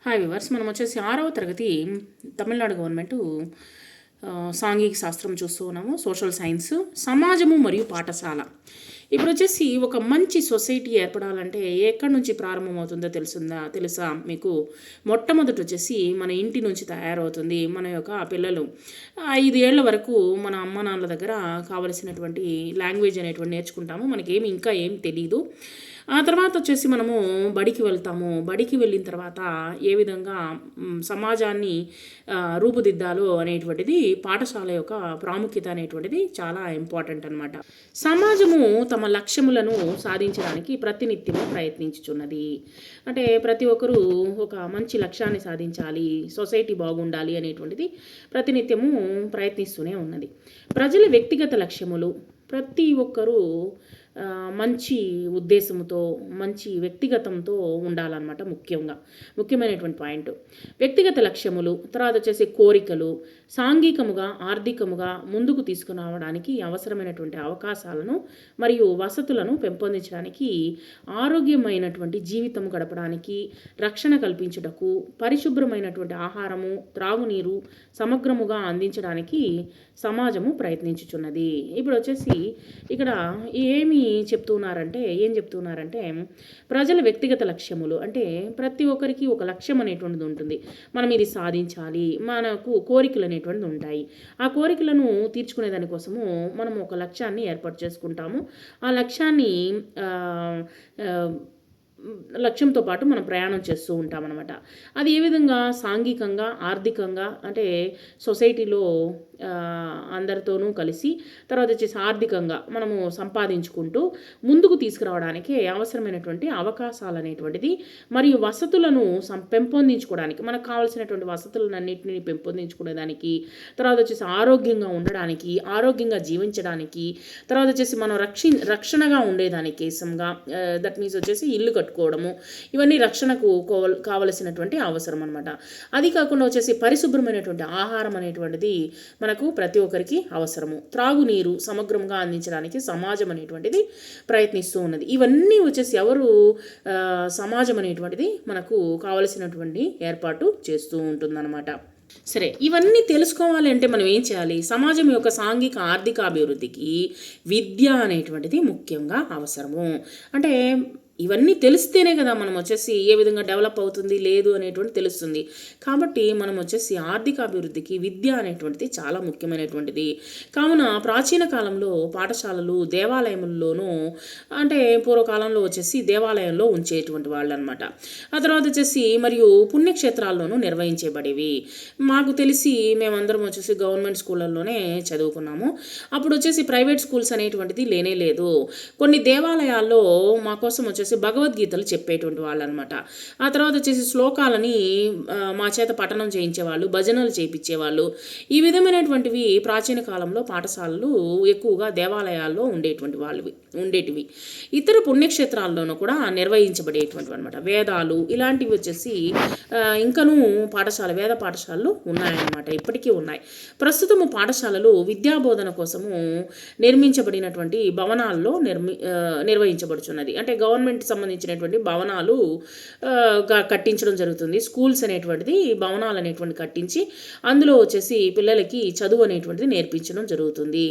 Hi viewers, మనం వచ్చేసి 6వ తరగతి తమిళనాడు గవర్నమెంటు సాంఘిక శాస్త్రం చూస్తూ ఉన్నాము. సోషల్ సైన్స్, సమాజము మరియు పాఠశాల. ఇప్పుడు వచ్చేసి ఒక మంచి సొసైటీ ఏర్పడాలంటే ఎక్కడి నుంచి ప్రారంభమవుతుందో తెలుసా మీకు? మొట్టమొదటి వచ్చేసి మన ఇంటి నుంచి తయారవుతుంది. మన యొక్క పిల్లలు 5 ఏళ్ల వరకు మన అమ్మ నాన్నల దగ్గర కావలసినటువంటి లాంగ్వేజ్ అనేటువంటి నేర్చుకుంటాము. మనకేమి ఇంకా ఏం తెలీదు. ఆ తర్వాత వచ్చేసి మనము బడికి వెళ్తాము. బడికి వెళ్ళిన తర్వాత ఏ విధంగా సమాజాన్ని రూపుదిద్దాలో అనేటువంటిది పాఠశాల యొక్క ప్రాముఖ్యత అనేటువంటిది చాలా ఇంపార్టెంట్ అనమాట. సమాజము తమ లక్ష్యములను సాధించడానికి ప్రతినిత్యము ప్రయత్నించుచున్నది. అంటే ప్రతి ఒక్కరూ ఒక మంచి లక్ష్యాన్ని సాధించాలి, సొసైటీ బాగుండాలి అనేటువంటిది ప్రతినిత్యము ప్రయత్నిస్తూనే ఉన్నది. ప్రజల వ్యక్తిగత లక్ష్యములు ప్రతి ఒక్కరూ మంచి ఉద్దేశంతో, మంచి వ్యక్తిగతంతో ఉండాలన్నమాట. ముఖ్యమైనటువంటి పాయింట్ వ్యక్తిగత లక్ష్యములు. తర్వాత వచ్చేసి కోరికలు సాంఘికముగా, ఆర్థికముగా ముందుకు తీసుకురావడానికి అవసరమైనటువంటి అవకాశాలను మరియు వసతులను పెంపొందించడానికి, ఆరోగ్యమైనటువంటి జీవితం గడపడానికి, రక్షణ కల్పించుటకు, పరిశుభ్రమైనటువంటి ఆహారము, త్రాగునీరు సమగ్రముగా అందించడానికి సమాజము ప్రయత్నించుచున్నది. ఇప్పుడు వచ్చేసి ఇక్కడ ఏం చెప్తున్నారంటే ప్రజల వ్యక్తిగత లక్ష్యములు అంటే ప్రతి ఒక్కరికి ఒక లక్ష్యం అనేటువంటిది ఉంటుంది. మనం ఇది సాధించాలి, మనకు కోరికలు అనేటువంటిది ఉంటాయి. ఆ కోరికలను తీర్చుకునే దానికోసము మనం ఒక లక్ష్యాన్ని ఏర్పాటు చేసుకుంటాము. ఆ లక్ష్యంతో పాటు మనం ప్రయాణం చేస్తూ ఉంటామన్నమాట. అది ఏ విధంగా? సాంఘికంగా, ఆర్థికంగా, అంటే సొసైటీలో అందరితోనూ కలిసి, తర్వాత వచ్చేసి ఆర్థికంగా మనము సంపాదించుకుంటూ ముందుకు తీసుకురావడానికి అవసరమైనటువంటి అవకాశాలు అనేటువంటిది మరియు వసతులను పెంపొందించుకోవడానికి, మనకు కావాల్సినటువంటి వసతులన్నింటినీ పెంపొందించుకునేదానికి, తర్వాత వచ్చేసి ఆరోగ్యంగా ఉండడానికి, ఆరోగ్యంగా జీవించడానికి, తర్వాత వచ్చేసి మనం రక్షణగా ఉండేదానికి కేసంగా, దట్ మీన్స్ వచ్చేసి ఇల్లు కట్టుకోవడము, ఇవన్నీ రక్షణకు కావలసినటువంటి అవసరం అనమాట. అది కాకుండా వచ్చేసి పరిశుభ్రమైనటువంటి ఆహారం అనేటువంటిది మనకు ప్రతి ఒక్కరికి అవసరము. త్రాగునీరు సమగ్రంగా అందించడానికి సమాజం అనేటువంటిది ప్రయత్నిస్తూ ఉన్నది. ఇవన్నీ వచ్చేసి సమాజం అనేటువంటిది మనకు కావలసినటువంటి ఏర్పాటు చేస్తూ ఉంటుందన్నమాట. సరే, ఇవన్నీ తెలుసుకోవాలి అంటే మనం ఏం చేయాలి? సమాజం యొక్క సాంఘిక, ఆర్థిక అభివృద్ధికి విద్య అనేటువంటిది ముఖ్యంగా అవసరము. అంటే ఇవన్నీ తెలిస్తేనే కదా మనం వచ్చేసి ఏ విధంగా డెవలప్ అవుతుంది లేదు అనేటువంటి తెలుస్తుంది. కాబట్టి మనం వచ్చేసి ఆర్థిక అభివృద్ధికి విద్య అనేటువంటిది చాలా ముఖ్యమైనటువంటిది. కావున ప్రాచీన కాలంలో పాఠశాలలు దేవాలయముల్లోనూ, అంటే పూర్వకాలంలో వచ్చేసి దేవాలయంలో ఉంచేటువంటి వాళ్ళు అనమాట. ఆ తర్వాత వచ్చేసి మరియు పుణ్యక్షేత్రాల్లోనూ నిర్వహించబడేవి. మాకు తెలిసి మేమందరం వచ్చేసి గవర్నమెంట్ స్కూళ్ళల్లోనే చదువుకున్నాము. అప్పుడు వచ్చేసి ప్రైవేట్ స్కూల్స్ అనేటువంటిది లేనే లేదు. కొన్ని దేవాలయాల్లో మా కోసం వచ్చేసి భగవద్గీతలు చెప్పేటువంటి వాళ్ళు అనమాట. ఆ తర్వాత వచ్చేసి శ్లోకాలని మా చేత పఠనం చేయించేవాళ్ళు, భజనలు చేయించేవాళ్ళు. ఈ విధమైనటువంటివి ప్రాచీన కాలంలో పాఠశాలలు ఎక్కువగా దేవాలయాల్లో ఉండేటివి. ఇతర పుణ్యక్షేత్రాల్లోనూ కూడా నిర్వహించబడేటువంటివి అనమాట. వేదాలు ఇలాంటివి వచ్చేసి ఇంకనూ వేద పాఠశాలలు ఉన్నాయన్నమాట, ఇప్పటికీ ఉన్నాయి. ప్రస్తుతము పాఠశాలలు విద్యాబోధన కోసము నిర్మించబడినటువంటి భవనాల్లో నిర్వహించబడుచున్నది. అంటే గవర్నమెంట్ సంబంధించినటువంటి భవనాలు కట్టించడం జరుగుతుంది. స్కూల్స్ అనేటువంటిది భవనాలు అనేటువంటి కట్టించి అందులో వచ్చేసి పిల్లలకి చదువు అనేటువంటిది నేర్పించడం జరుగుతుంది.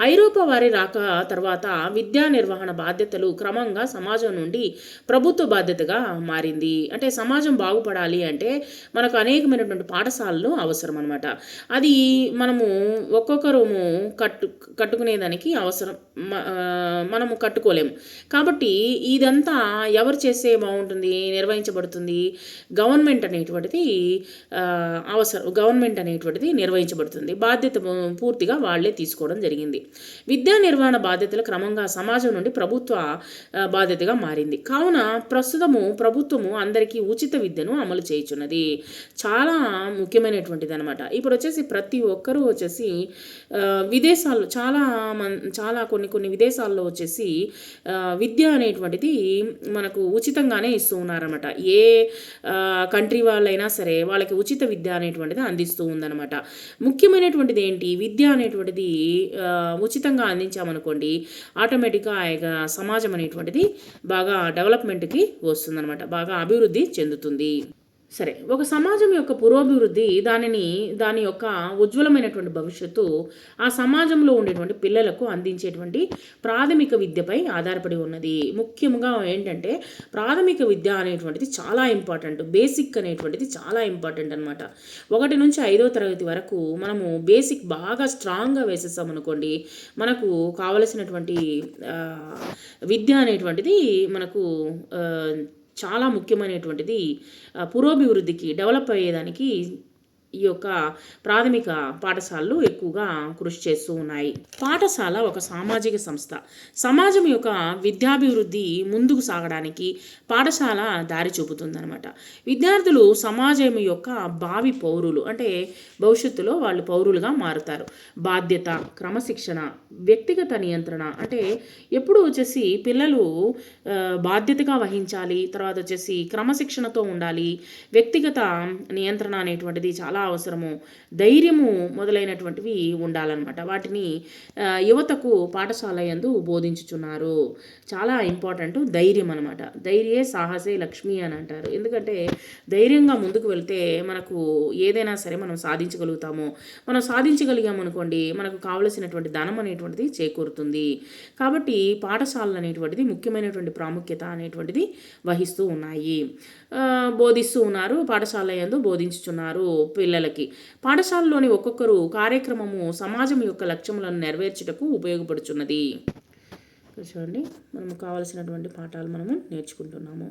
ఐరోపా వారి రాక తర్వాత విద్యా నిర్వహణ బాధ్యతలు క్రమంగా సమాజం నుండి ప్రభుత్వ బాధ్యతగా మారింది. అంటే సమాజం బాగుపడాలి అంటే మనకు అనేకమైనటువంటి పాఠశాలలు అవసరం అనమాట. అది మనము ఒక్కొక్కరము కట్టుకునేదానికి అవసరం, మనము కట్టుకోలేము. కాబట్టి ఇదంతా ఎవరు చేస్తే బాగుంటుంది? నిర్వహించబడుతుంది గవర్నమెంట్ అనేటువంటిది నిర్వహించబడుతుంది. బాధ్యత పూర్తిగా వాళ్లే తీసుకోవడం జరిగింది. విద్యా నిర్వహణ బాధ్యతలు క్రమంగా సమాజం నుండి ప్రభుత్వ బాధ్యతగా మారింది. కావున ప్రభుత్వము అందరికీ ఉచిత విద్యను అమలు చేయుచున్నది. చాలా ముఖ్యమైనటువంటిది అనమాట. ఇప్పుడు వచ్చేసి ప్రతి ఒక్కరూ వచ్చేసి విదేశాల్లో చాలా కొన్ని విదేశాల్లో వచ్చేసి విద్య అనేటువంటిది మనకు ఉచితంగానే ఇస్తూ ఉన్నారన్నమాట. ఏ కంట్రీ వాళ్ళైనా సరే వాళ్ళకి ఉచిత విద్య అనేటువంటిది అందిస్తూ ఉందన్నమాట. ముఖ్యమైనటువంటిది ఏంటి? విద్య అనేటువంటిది ఉచితంగా అందించామనుకోండి, ఆటోమేటిక్గా సమాజం అనేటువంటిది బాగా డెవలప్మెంట్కి వస్తుందన్నమాట, బాగా అభివృద్ధి చెందుతుంది. సరే. ఒక సమాజం యొక్క పురోభివృద్ధి దాని యొక్క ఉజ్వలమైనటువంటి భవిష్యత్తు ఆ సమాజంలో ఉండేటువంటి పిల్లలకు అందించేటువంటి ప్రాథమిక విద్యపై ఆధారపడి ఉన్నది. ముఖ్యంగా ఏంటంటే ప్రాథమిక విద్య అనేటువంటిది చాలా ఇంపార్టెంట్. బేసిక్ అనేటువంటిది చాలా ఇంపార్టెంట్ అనమాట. 1-5వ తరగతి వరకు మనము బేసిక్ బాగా స్ట్రాంగ్‌గా వేసేసామనుకోండి, మనకు కావలసినటువంటి విద్య అనేటువంటిది మనకు చాలా ముఖ్యమైనటువంటిది. పురోభివృద్ధికి, డెవలప్ అయ్యేదానికి ఈ యొక్క ప్రాథమిక పాఠశాలలు ఎక్కువగా కృషి చేస్తూ ఉన్నాయి. పాఠశాల ఒక సామాజిక సంస్థ. సమాజం యొక్క విద్యాభివృద్ధి ముందుకు సాగడానికి పాఠశాల దారి చూపుతుందన్నమాట. విద్యార్థులు సమాజం యొక్క భావి పౌరులు, అంటే భవిష్యత్తులో వాళ్ళు పౌరులుగా మారుతారు. బాధ్యత, క్రమశిక్షణ, వ్యక్తిగత నియంత్రణ, అంటే ఎప్పుడు వచ్చేసి పిల్లలు బాధ్యతగా వహించాలి, తర్వాత వచ్చేసి క్రమశిక్షణతో ఉండాలి, వ్యక్తిగత నియంత్రణ అనేటువంటిది చాలా అవసరము, ధైర్యము మొదలైనటువంటివి ఉండాలన్నమాట. వాటిని యువతకు పాఠశాల యందు బోధించుచున్నారు. చాలా ఇంపార్టెంట్ ధైర్యం అనమాట. ధైర్యే సాహసే లక్ష్మి అని అంటారు. ఎందుకంటే ధైర్యంగా ముందుకు వెళ్తే మనకు ఏదైనా సరే మనం సాధించగలుగుతాము. మనం సాధించగలిగామనుకోండి, మనకు కావలసినటువంటి ధనం అనేటువంటిది చేకూరుతుంది. కాబట్టి పాఠశాలలు అనేటువంటిది ముఖ్యమైనటువంటి ప్రాముఖ్యత అనేటువంటిది వహిస్తూ ఉన్నాయి. బోధిస్తూ ఉన్నారు, పాఠశాల యందు బోధించుచున్నారు పిల్లలకి. పాఠశాలలోని ఒక్కొక్కరు కార్యక్రమము సమాజం యొక్క లక్ష్యములను నెరవేర్చుటకు ఉపయోగపడుచున్నది. చూడండి, మనము కావలసినటువంటి పాఠాలు మనము నేర్చుకుంటున్నాము.